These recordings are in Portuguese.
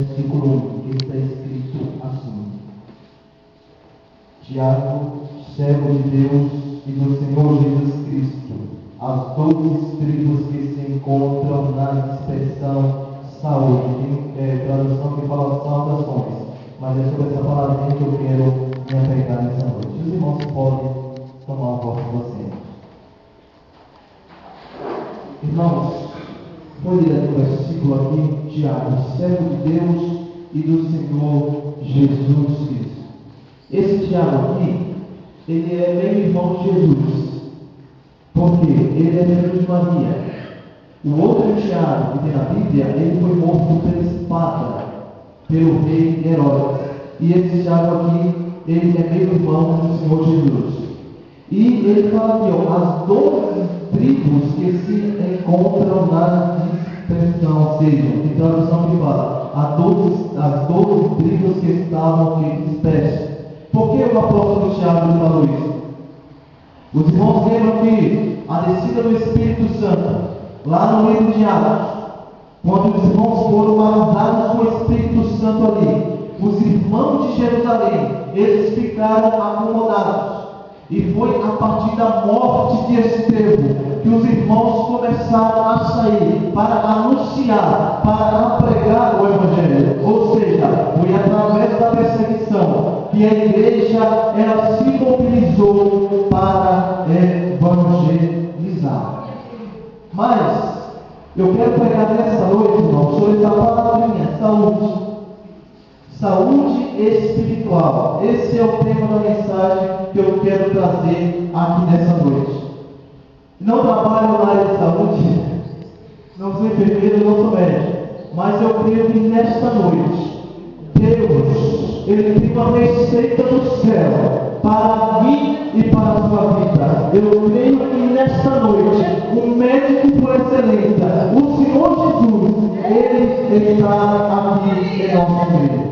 versículo 1, que está escrito assim: Tiago, servo de Deus e do Senhor Jesus Cristo, aos 12 tribos que se encontram na dispersão, saúde. Tem tradução que fala saudações, mas é sobre essa palavrinha que eu quero me apegar nessa noite. Os irmãos podem tomar um voto de vocês. Irmãos, vou ler o versículo aqui, Tiago, servo de Deus e do Senhor Jesus Cristo. Esse Tiago aqui, ele é meio irmão de Jesus, porque ele é filho de Maria. O outro Tiago que tem na Bíblia, ele foi morto pela espada, pelo rei Herodes. E esse Tiago aqui, ele é meio irmão do Senhor Jesus. E ele fala aqui, as 12 tribos que se encontram na dispersão, ou seja, em tradução que fala, as 12 tribos que estavam aqui dispersas. Por que o apóstolo Tiago falou isso? Os irmãos lembram que a descida do Espírito Santo, lá no livro de Atos, quando os irmãos foram batizados com o Espírito Santo ali, os irmãos de Jerusalém, eles ficaram acomodados. E foi a partir da morte de Estevão que os irmãos começaram a sair para anunciar, para pregar o Evangelho. Ou seja, foi através da perseguição que a igreja ela se mobilizou para evangelizar. Mas eu quero pregar nessa noite, irmão, sobre essa palavrinha, saúde. Saúde espiritual. Esse é o tema da mensagem que eu quero trazer aqui nessa noite. Não trabalho na área de saúde, não sou enfermeiro, não sou médico, mas eu creio que nesta noite, Deus, Ele tem uma receita do céu para mim e para a sua vida. Eu creio que nesta noite, o médico por excelência, o Senhor Jesus, Ele está aqui em nosso meio.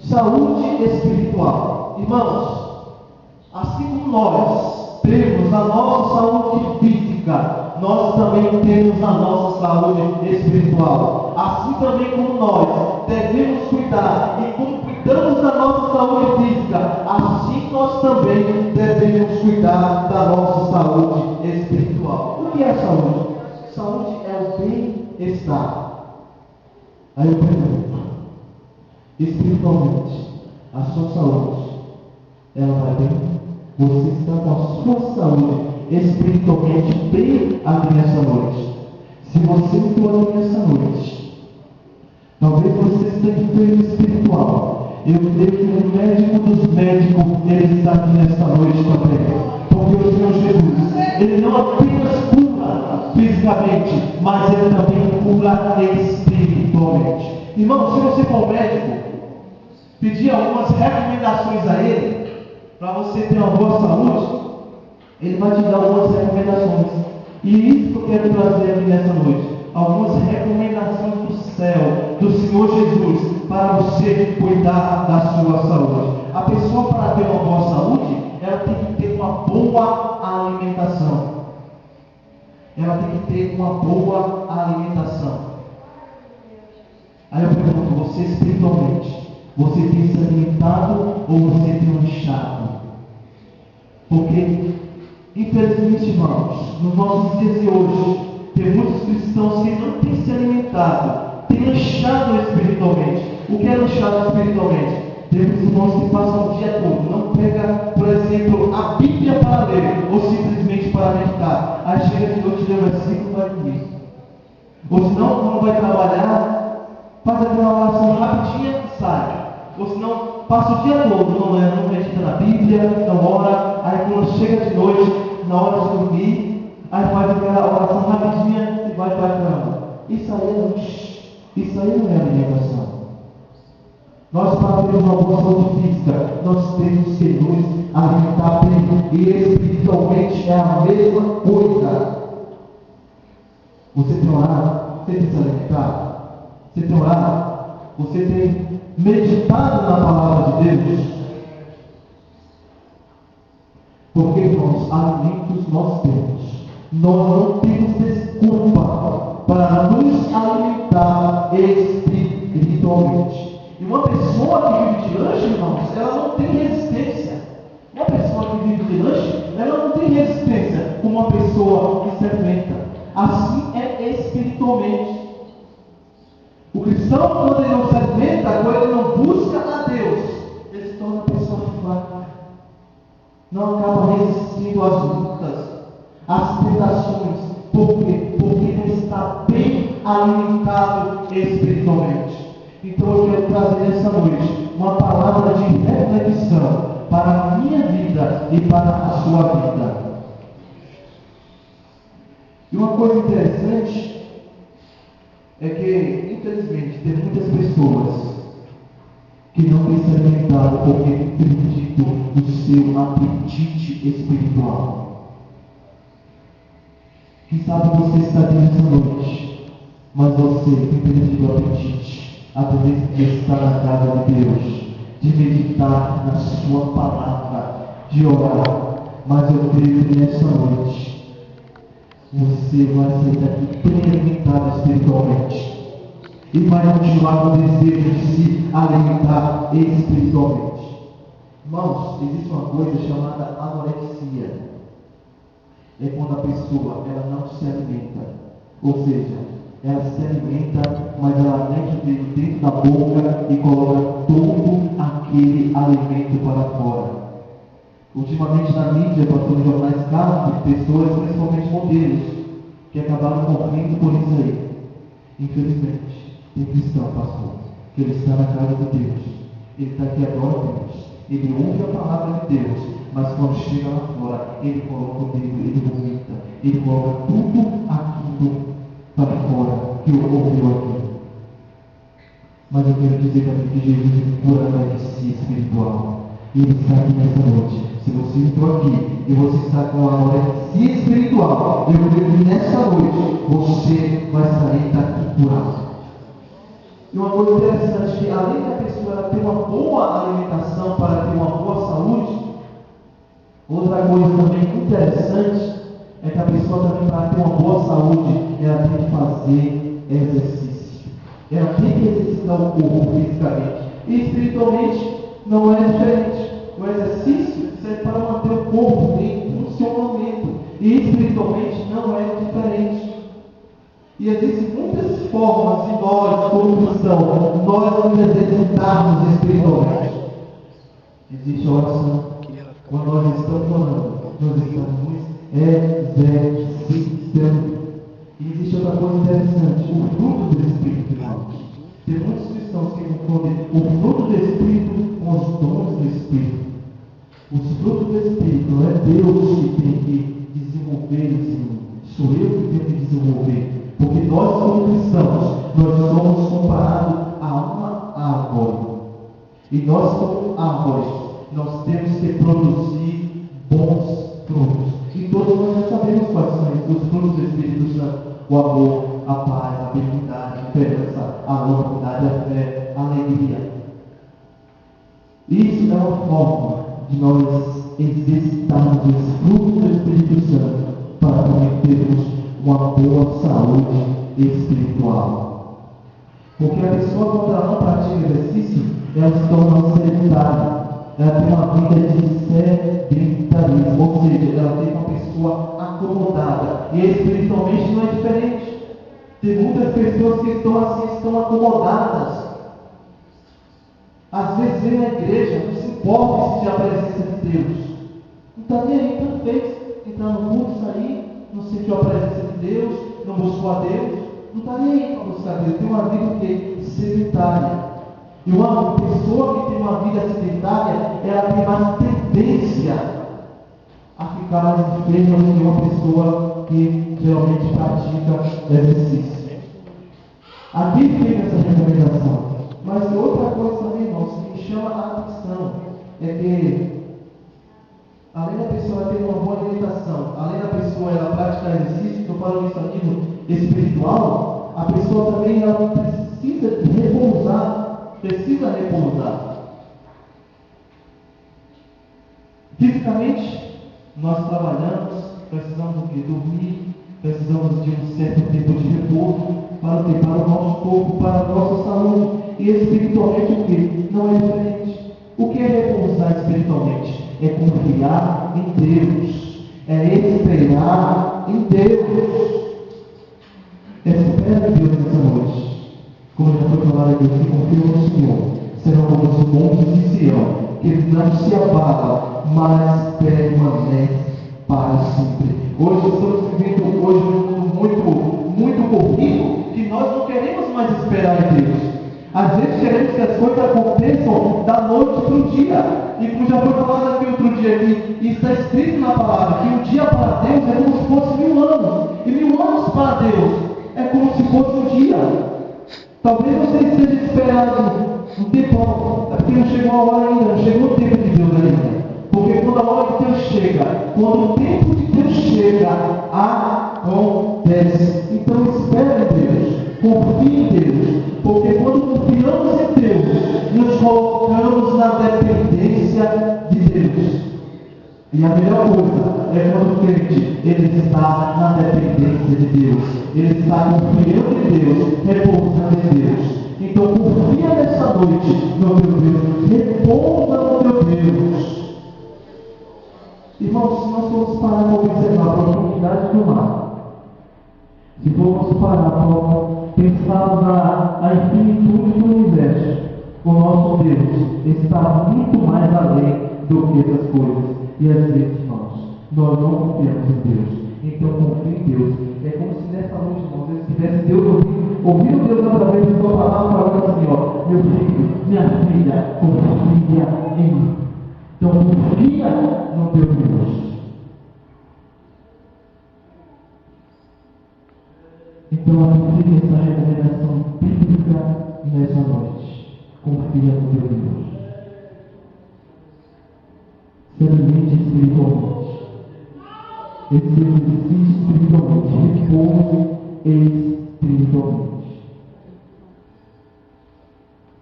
Saúde espiritual. Irmãos, assim como nós temos a nossa saúde física, nós também temos a nossa saúde espiritual. Assim também como nós devemos cuidar, e como cuidamos da nossa saúde física, assim nós também devemos cuidar da nossa saúde espiritual. O que é saúde? Saúde é o bem-estar. Aí eu pergunto, espiritualmente, a sua saúde, ela vai bem? Você está com a sua saúde espiritualmente bem aqui nessa noite? Se você entrou aqui nessa noite, talvez você esteja enfermo espiritual. Eu creio que o médico dos médicos, ele está aqui nessa noite também. Porque o Senhor Jesus, ele não apenas cura fisicamente, mas ele também cura espiritualmente. Irmão, se você for médico, pedir algumas recomendações a ele, para você ter uma boa saúde, ele vai te dar algumas recomendações. E isso que eu quero trazer aqui nessa noite. Algumas recomendações do céu, do Senhor Jesus, para você cuidar da sua saúde. A pessoa, para ter uma boa saúde, ela tem que ter uma boa alimentação. Ela tem que ter uma boa alimentação. Aí eu pergunto, você espiritualmente, você tem se alimentado ou você tem inchado? Porque, infelizmente, irmãos, nos nossos dias de hoje, tem muitos cristãos que não têm se alimentado, têm inchado espiritualmente. O que é inchado espiritualmente? Temos irmãos que passam o dia todo, não pega, por exemplo, a Bíblia para ler, ou simplesmente para meditar. Aí chega de noite, lê o versículo e vai dormir. Ou senão, quando vai trabalhar, faz aquela oração rapidinha e sai. Ou senão, passa o dia todo, não medita na Bíblia, não ora, aí quando chega de noite, na hora de dormir, aí faz aquela oração rapidinha e vai para a cama. Isso aí não é alimentação. Nós, para termos uma boa saúde física, nós temos que nos alimentar bem, e espiritualmente é a mesma coisa. Você tem orado? Você tem se alimentado? Você tem orado? Você tem meditado na palavra de Deus? Porque, irmãos, alimentos nós temos. Nós não temos desculpa para nos alimentar alimentada espiritualmente. E uma pessoa que vive de lanche, irmãos, ela não tem resistência. Uma pessoa que vive de lanche, ela não tem resistência como uma pessoa que se alimenta. Assim é espiritualmente. O cristão, quando ele não se alimenta, quando ele não busca a Deus, ele se torna uma pessoa fraca. Não acaba resistindo às lutas, às tentações. Por quê? Porque não está bem alimentado espiritualmente. Então eu quero trazer essa noite uma palavra de reflexão para a minha vida e para a sua vida. E uma coisa interessante é que, infelizmente, tem muitas pessoas que não têm se alimentado porque têm perdido o seu apetite espiritual. Quem sabe você está aqui nessa noite, mas você tem perdido o apetite, a de estar na casa de Deus, de meditar na sua palavra, de orar. Mas eu creio que nessa noite você vai sair daqui bem alimentado espiritualmente e vai continuar com o desejo de se alimentar espiritualmente. Irmãos, existe uma coisa chamada anorexia. É quando a pessoa ela não se alimenta, ou seja, ela se alimenta, mas ela mete o dedo dentro da boca e coloca todo aquele alimento para fora. Ultimamente na mídia, passando jornais casos de pessoas, principalmente modelos, que acabaram morrendo por isso aí. Infelizmente, tem cristão, pastor, que ele está na casa de Deus, ele está aqui agora, Deus, ele ouve a palavra de Deus, mas quando chega lá fora, ele coloca o dedo, ele vomita, ele coloca tudo aquilo para fora que ouviu aqui. Mas eu quero dizer também que Jesus cura a anorexia espiritual. E ele está aqui nessa noite. Se você entrou aqui e você está com a anorexia espiritual, eu creio que nessa noite você vai sair daqui curado. E uma coisa interessante é que além da pessoa ela ter uma boa alimentação para ter uma boa saúde, outra coisa também interessante é que a pessoa também, para ter uma boa saúde, ela tem que fazer exercício. Ela tem que exercitar o corpo fisicamente. E espiritualmente não é diferente. O exercício serve para manter o corpo em funcionamento. E espiritualmente não é diferente. E existem muitas formas de nós, como cristãos, nós nos exercitarmos espiritualmente. Existe a oração. Quando nós estamos orando, nós estamos exercitando. E existe outra coisa interessante, o fruto do Espírito, irmãos. Tem muitos cristãos que confundem o fruto do Espírito com os dons do Espírito. Os frutos do Espírito não é Deus que tem que desenvolver isso, sou eu que tenho que desenvolver. Porque nós, como cristãos, nós somos comparados a uma árvore. E nós, como árvores, nós temos que produzir bons frutos. E todos nós já sabemos quais são os frutos do Espírito Santo: o amor, a paz, a benignidade, a esperança, a longanimidade, a fé, a alegria. Isso é uma forma de nós exercitarmos os frutos do Espírito Santo para também termos uma boa saúde espiritual. Porque a pessoa, quando ela não pratica exercício, ela se torna sedentária. Ela tem uma vida de sedentarismo, ou seja, ela tem uma pessoa acomodada. E espiritualmente não é diferente. Tem muitas pessoas que estão assim, estão acomodadas. Às vezes vem na igreja, não se importa se a presença de Deus. Não está nem aí, tanto fez entrar no culto, sair, não sentiu a presença de Deus, não buscou a Deus, não está nem aí para buscar a Deus. Tem uma vida que sedentária. E uma pessoa que tem uma vida sedentária, ela tem mais tendência a ficar mais enferma do que uma pessoa que geralmente pratica exercício. Aqui fica essa recomendação. Mas outra coisa também, irmãos, que me chama a atenção é que, além da pessoa ter uma boa alimentação, além da pessoa ela praticar exercício, estou falando isso a nível espiritual, a pessoa também ela precisa repousar. Fisicamente, nós trabalhamos, precisamos de dormir, precisamos de um certo tempo de repouso, para o quê? Para o nosso corpo, para a nossa saúde. E espiritualmente o quê? Não é diferente. O que é repousar espiritualmente? É confiar em Deus. É esperar em Deus. Espera em Deus nessa noite. Como já foi falado aqui, que confiam no Senhor serão como os montes de Sião, que não se abalam, mas permanecem para sempre. Hoje estamos vivendo um mundo muito corrido, que nós não queremos mais esperar em Deus. Às vezes queremos que as coisas aconteçam da noite para o dia. E como já foi falado aqui outro dia aqui, e está escrito na palavra que um dia para Deus é como se fosse 1000 anos. E 1000 anos para Deus é como se fosse um dia. Talvez você esteja esperando um tempo, é porque não chegou a hora ainda, não chegou o tempo de Deus ainda. Porque quando a hora de Deus chega, quando o tempo de Deus chega, acontece. Então espere em Deus, confie em Deus, porque quando confiamos em Deus, nos colocamos na dependência de Deus. E a melhor coisa é quando o crente ele está na dependência de Deus, ele está confiando em Deus, repousando em Deus. Então confia nessa noite no teu Deus, repousa no teu Deus. Irmãos, se nós formos parar para observar a profundidade do mar, se formos parar para pensar na infinitude do universo, o nosso Deus está muito mais além do que essas coisas. E às vezes nós não confiamos em Deus. Então confie em Deus. É como se nessa noite, irmãos, eu tivesse Deus ouvindo Deus através da sua palavra, falando assim, ó, meu filho, minha filha, confia em mim. Então confia no teu Deus. Então aplique essa revelação bíblica nessa noite. Confia no teu Deus. Se alimente espiritualmente. Exercite espiritualmente. Repouso espiritualmente.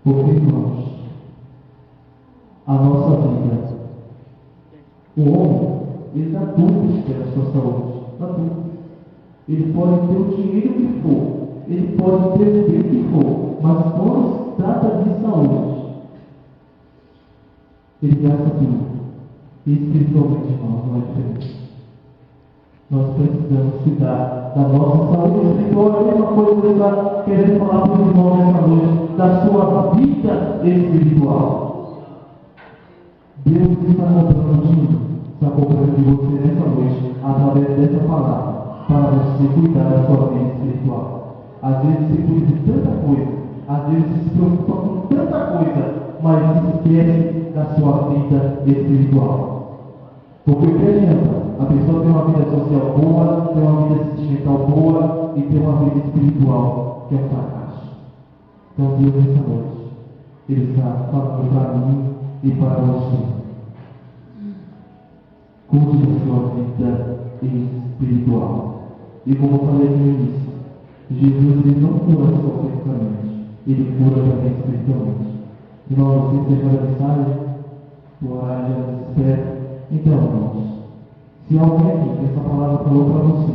Porque, irmãos, a nossa vida, o homem, ele está tudo pela sua saúde. Está tudo. Ele pode ter o dinheiro que for, ele pode ter o bem que for, mas quando se trata de saúde, ele gasta tudo. E espiritualmente, irmãos, não é diferente. Nós precisamos cuidar da nossa saúde espiritual. É a mesma coisa que eu estou querendo falar para os irmãos nessa noite, da sua vida espiritual. Deus está cobrando de você nessa noite, através dessa palavra, para você cuidar da sua vida espiritual. Às vezes você cuida de tanta coisa, às vezes você se preocupa com tanta coisa, mas esquece da sua vida espiritual. Porque o que adianta? A pessoa tem uma vida social boa, tem uma vida sentimental boa e tem uma vida espiritual que é um fracasso. Então Deus nessa noite, Ele está falando para mim e para você. Cuide da sua vida espiritual. E como eu falei no início, Jesus ele não cura só fisicamente, ele cura também espiritualmente. Irmãos, vocês têm a mensagem? O horário já nos espera. Então, irmãos, se alguém aqui que essa palavra falou para você,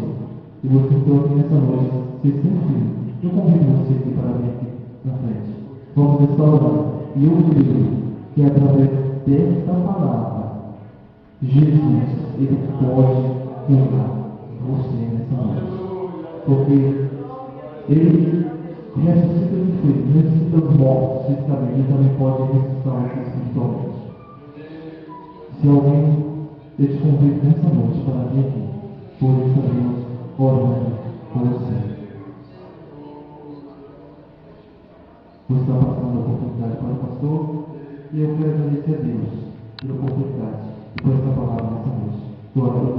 e você estou aqui nessa noite, se sentiu, eu convido você aqui para vir aqui na frente. Vamos restaurar. E eu creio que através desta palavra, Jesus, ele pode curar você nessa noite. Porque ele ressuscita os enfermos, ressuscita os mortos fisicamente, ele também pode ressuscitar os espiritualmente. Se alguém, eu te convido nessa noite para vir aqui, pois estaremos orando por você. Vou estar passando a oportunidade para o pastor e eu quero agradecer a Deus pela oportunidade e por essa palavra nessa noite. Glória a Deus,